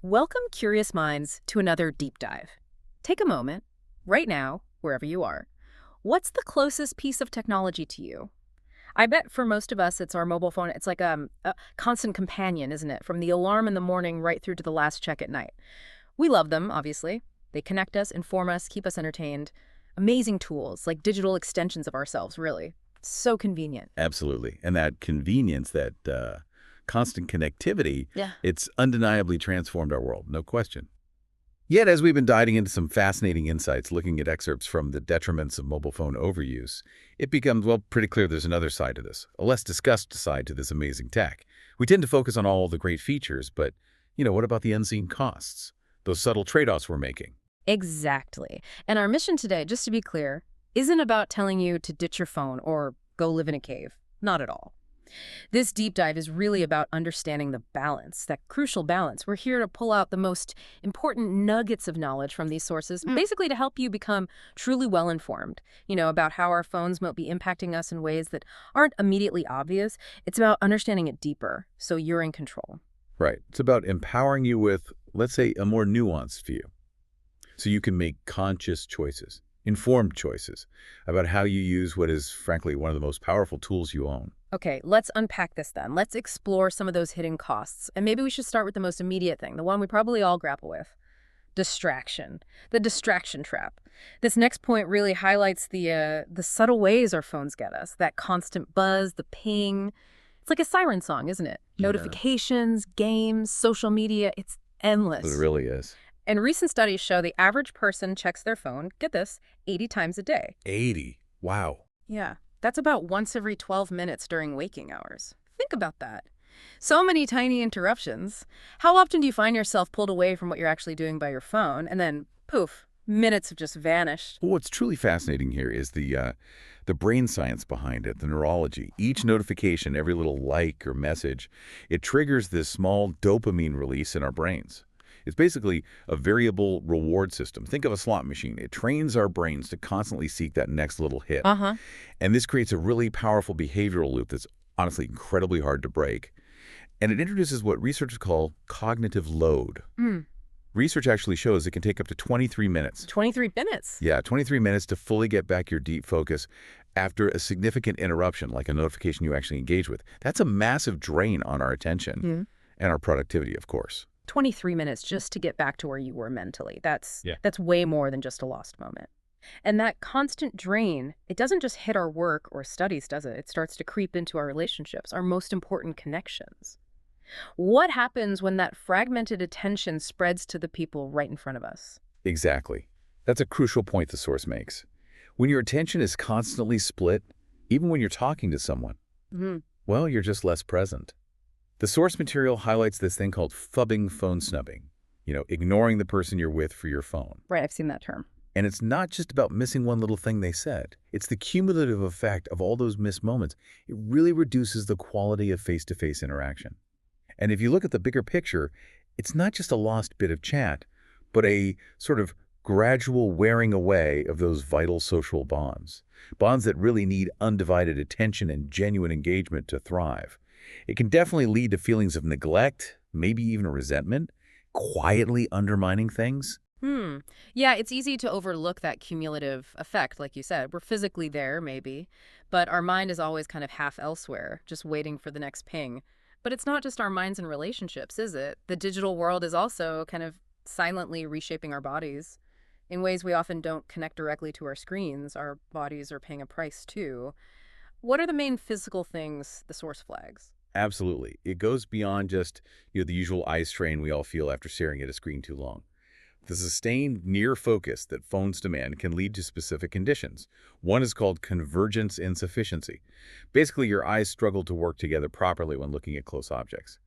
Welcome, curious minds, to another deep dive. Take a moment, right now, wherever you are. What's the closest piece of technology to you? I bet for most of us, it's our mobile phone. It's like a constant companion, isn't it? From the alarm in the morning right through to the last check at night. We love them, obviously. They connect us, inform us, keep us entertained. Amazing tools, like digital extensions of ourselves, really. So convenient. Absolutely. And that convenience, that constant connectivity, Yeah. it's undeniably transformed our world, no question. Yet, as we've been diving into some fascinating insights, looking at excerpts from the detriments of mobile phone overuse, it becomes, well, pretty clear there's another side to this, a less discussed side to this amazing tech. We tend to focus on all the great features, but, what about the unseen costs? Those subtle trade-offs we're making? Exactly. And our mission today, just to be clear, isn't about telling you to ditch your phone or go live in a cave. Not at all. This deep dive is really about understanding the balance, that crucial balance. We're here to pull out the most important nuggets of knowledge from these sources, basically to help you become truly well-informed, about how our phones might be impacting us in ways that aren't immediately obvious. It's about understanding it deeper, so you're in control. Right. It's about empowering you with, let's say, a more nuanced view, so you can make conscious choices, informed choices about how you use what is, frankly, one of the most powerful tools you own. Okay, let's unpack this then. Let's explore some of those hidden costs. And maybe we should start with the most immediate thing, the one we probably all grapple with. Distraction. The distraction trap. This next point really highlights the subtle ways our phones get us. That constant buzz, the ping. It's like a siren song, isn't it? Yeah. Notifications, games, social media. It's It endless. really is. And recent studies show the average person checks their phone, get this, 80 times a day. 80. Wow. Yeah, that's about once every 12 minutes during waking hours. Think about that. So many tiny interruptions. How often do you find yourself pulled away from what you're actually doing by your phone, and then, poof, minutes have just vanished? Well, what's truly fascinating here is the brain science behind it, the neurology. Each notification, every little like or message, it triggers this small dopamine release in our brains. It's basically a variable reward system. Think of a slot machine. It trains our brains to constantly seek that next little hit. Uh-huh. And this creates a really powerful behavioral loop that's honestly incredibly hard to break. And it introduces what researchers call cognitive load. Mm, Research actually shows it can take up to 23 minutes. 23 minutes. Yeah, 23 minutes to fully get back your deep focus after a significant interruption, like a notification you actually engage with. That's a massive drain on our attention and our productivity, of course. 23 minutes just to get back to where you were mentally. That's Yeah. that's way more than just a lost moment. And that constant drain, it doesn't just hit our work or studies, does it? It starts to creep into our relationships, our most important connections. What happens when that fragmented attention spreads to the people right in front of us? Exactly. That's a crucial point the source makes. When your attention is constantly split, even when you're talking to someone, Hmm. well, you're just less present. The source material highlights this thing called phubbing phone snubbing, ignoring the person you're with for your phone. Right, I've seen that term. And it's not just about missing one little thing they said. It's the cumulative effect of all those missed moments. It really reduces the quality of face-to-face interaction. And if you look at the bigger picture, it's not just a lost bit of chat, but a sort of gradual wearing away of those vital social bonds. Bonds that really need undivided attention and genuine engagement to thrive. It can definitely lead to feelings of neglect, maybe even resentment, quietly undermining things. Yeah, it's easy to overlook that cumulative effect, like you said. We're physically there, maybe, but our mind is always kind of half elsewhere, just waiting for the next ping. But it's not just our minds and relationships, is it? The digital world is also kind of silently reshaping our bodies in ways we often don't connect directly to our screens. Our bodies are paying a price too. What are the main physical things the source flags? Absolutely. It goes beyond just, the usual eye strain we all feel after staring at a screen too long. The sustained near focus that phones demand can lead to specific conditions. One is called convergence insufficiency. Basically, your eyes struggle to work together properly when looking at close objects.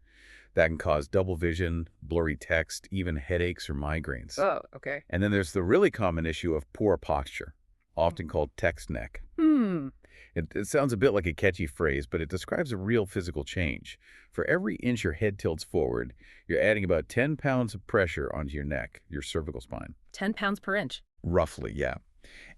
That can cause double vision, blurry text, even headaches or migraines. Oh, okay. And then there's the really common issue of poor posture, often called text neck. Hmm. It sounds a bit like a catchy phrase, but it describes a real physical change. For every inch your head tilts forward, you're adding about 10 pounds of pressure onto your neck, your cervical spine. 10 pounds per inch. Roughly, yeah.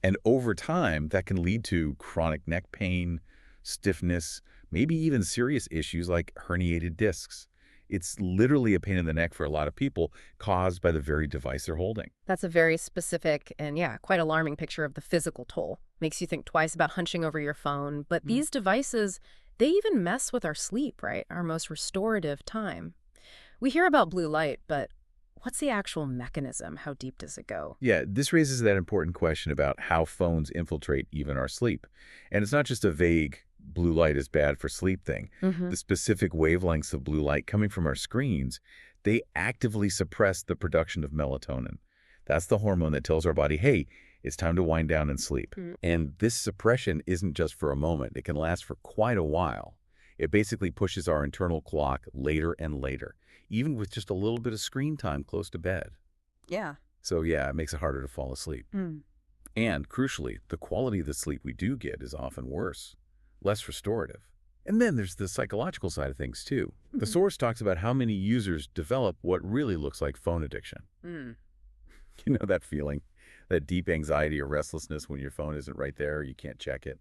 And over time, that can lead to chronic neck pain, stiffness, maybe even serious issues like herniated discs. It's literally a pain in the neck for a lot of people caused by the very device they're holding. That's a very specific and, yeah, quite alarming picture of the physical toll. Makes you think twice about hunching over your phone. But these devices, they even mess with our sleep, right? Our most restorative time. We hear about blue light, but what's the actual mechanism? How deep does it go? Yeah, this raises that important question about how phones infiltrate even our sleep. And it's not just a vague blue light is bad for sleep thing. Mm-hmm. The specific wavelengths of blue light coming from our screens, they actively suppress the production of melatonin. That's the hormone that tells our body, hey, it's time to wind down and sleep. And this suppression isn't just for a moment. It can last for quite a while. It basically pushes our internal clock later and later, even with just a little bit of screen time close to bed. Yeah. So yeah, it makes it harder to fall asleep. And crucially, the quality of the sleep we do get is often worse, less restorative. And then there's the psychological side of things too. The source talks about how many users develop what really looks like phone addiction. You know that feeling, that deep anxiety or restlessness when your phone isn't right there, you can't check it.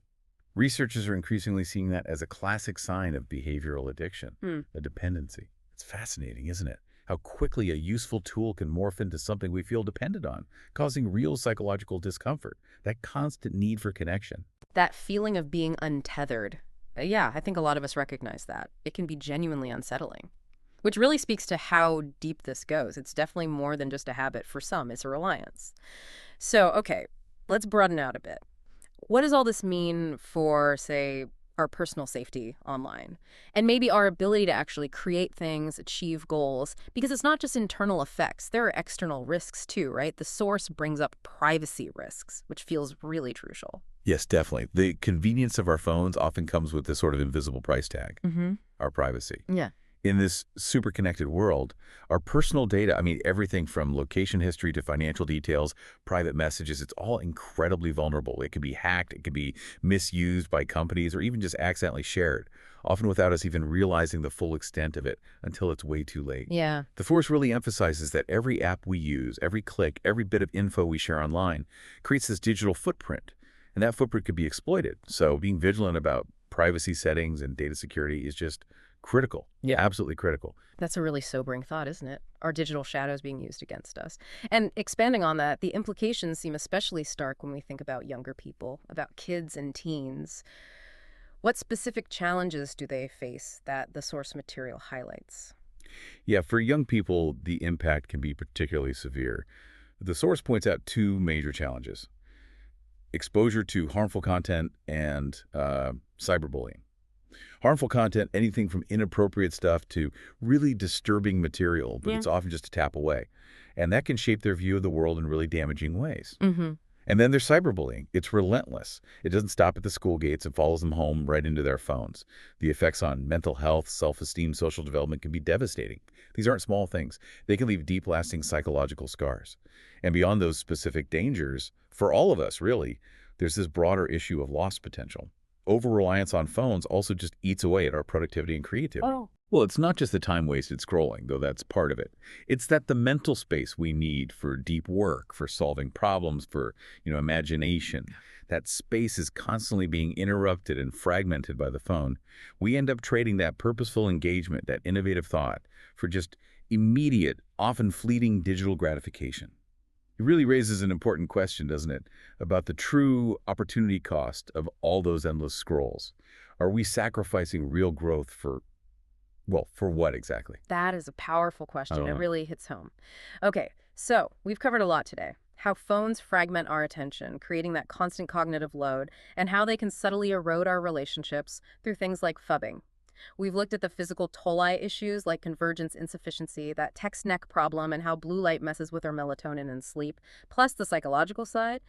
Researchers are increasingly seeing that as a classic sign of behavioral addiction, a dependency. It's fascinating, isn't it? How quickly a useful tool can morph into something we feel dependent on, causing real psychological discomfort, that constant need for connection. That feeling of being untethered. Yeah, I think a lot of us recognize that. It can be genuinely unsettling, which really speaks to how deep this goes. It's definitely more than just a habit. For some, it's a reliance. So, okay, let's broaden out a bit. What does all this mean for, say, our personal safety online? And maybe our ability to actually create things, achieve goals, because it's not just internal effects. There are external risks too, right? The source brings up privacy risks, which feels really crucial. Yes, definitely. The convenience of our phones often comes with this sort of invisible price tag, our privacy. Yeah. In this super connected world, our personal data, I mean, everything from location history to financial details, private messages, it's all incredibly vulnerable. It can be hacked, it can be misused by companies, or even just accidentally shared, often without us even realizing the full extent of it until it's way too late. Yeah. The force really emphasizes that every app we use, every click, every bit of info we share online creates this digital footprint, and that footprint could be exploited. So being vigilant about privacy settings and data security is just critical. Yeah. Absolutely critical. That's a really sobering thought, isn't it? Our digital shadows being used against us. And expanding on that, the implications seem especially stark when we think about younger people, about kids and teens. What specific challenges do they face that the source material highlights? Yeah, for young people, the impact can be particularly severe. The source points out two major challenges: exposure to harmful content and cyberbullying. Harmful content, anything from inappropriate stuff to really disturbing material, but it's often just a tap away. And that can shape their view of the world in really damaging ways. And then there's cyberbullying. It's relentless. It doesn't stop at the school gates. It follows them home right into their phones. The effects on mental health, self-esteem, social development can be devastating. These aren't small things. They can leave deep, lasting psychological scars. And beyond those specific dangers, for all of us, really, there's this broader issue of lost potential. Over-reliance on phones also just eats away at our productivity and creativity. Well, it's not just the time wasted scrolling, though that's part of it. It's that the mental space we need for deep work, for solving problems, for, imagination, that space is constantly being interrupted and fragmented by the phone. We end up trading that purposeful engagement, that innovative thought, for just immediate, often fleeting digital gratification. It really raises an important question, doesn't it, about the true opportunity cost of all those endless scrolls. Are we sacrificing real growth for what exactly? That is a powerful I question. don't It know. really hits home. Okay, so we've covered a lot today. How phones fragment our attention, creating that constant cognitive load, and how they can subtly erode our relationships through things like phubbing. We've looked at the physical toll-eye issues like convergence insufficiency, that text neck problem, and how blue light messes with our melatonin and sleep, plus the psychological side,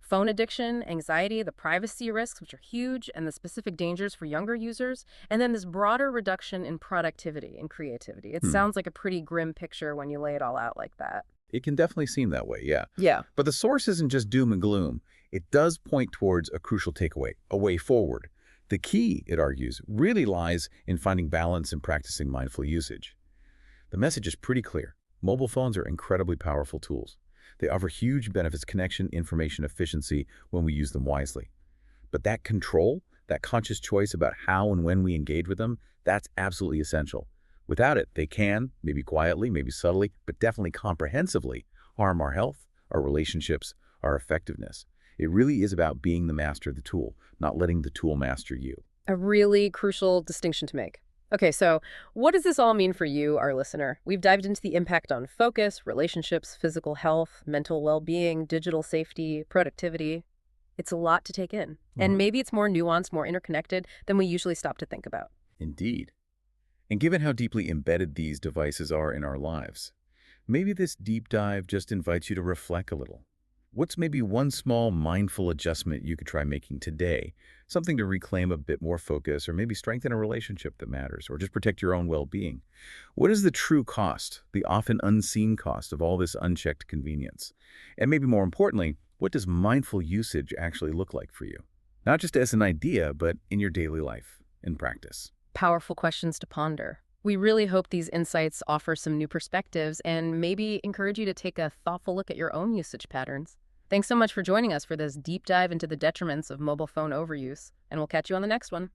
phone addiction, anxiety, the privacy risks, which are huge, and the specific dangers for younger users, and then this broader reduction in productivity and creativity. It sounds like a pretty grim picture when you lay it all out like that. It can definitely seem that way, yeah. Yeah. But the source isn't just doom and gloom. It does point towards a crucial takeaway, a way forward. The key, it argues, really lies in finding balance and practicing mindful usage. The message is pretty clear. Mobile phones are incredibly powerful tools. They offer huge benefits: connection, information, efficiency when we use them wisely. But that control, that conscious choice about how and when we engage with them, that's absolutely essential. Without it, they can, maybe quietly, maybe subtly, but definitely comprehensively, harm our health, our relationships, our effectiveness. It really is about being the master of the tool, not letting the tool master you. A really crucial distinction to make. Okay, so what does this all mean for you, our listener? We've dived into the impact on focus, relationships, physical health, mental well-being, digital safety, productivity. It's a lot to take in. And maybe it's more nuanced, more interconnected than we usually stop to think about. Indeed. And given how deeply embedded these devices are in our lives, maybe this deep dive just invites you to reflect a little. What's maybe one small mindful adjustment you could try making today? Something to reclaim a bit more focus or maybe strengthen a relationship that matters or just protect your own well-being. What is the true cost, the often unseen cost of all this unchecked convenience? And maybe more importantly, what does mindful usage actually look like for you? Not just as an idea, but in your daily life, in practice. Powerful questions to ponder. We really hope these insights offer some new perspectives and maybe encourage you to take a thoughtful look at your own usage patterns. Thanks so much for joining us for this deep dive into the detriments of mobile phone overuse, and we'll catch you on the next one.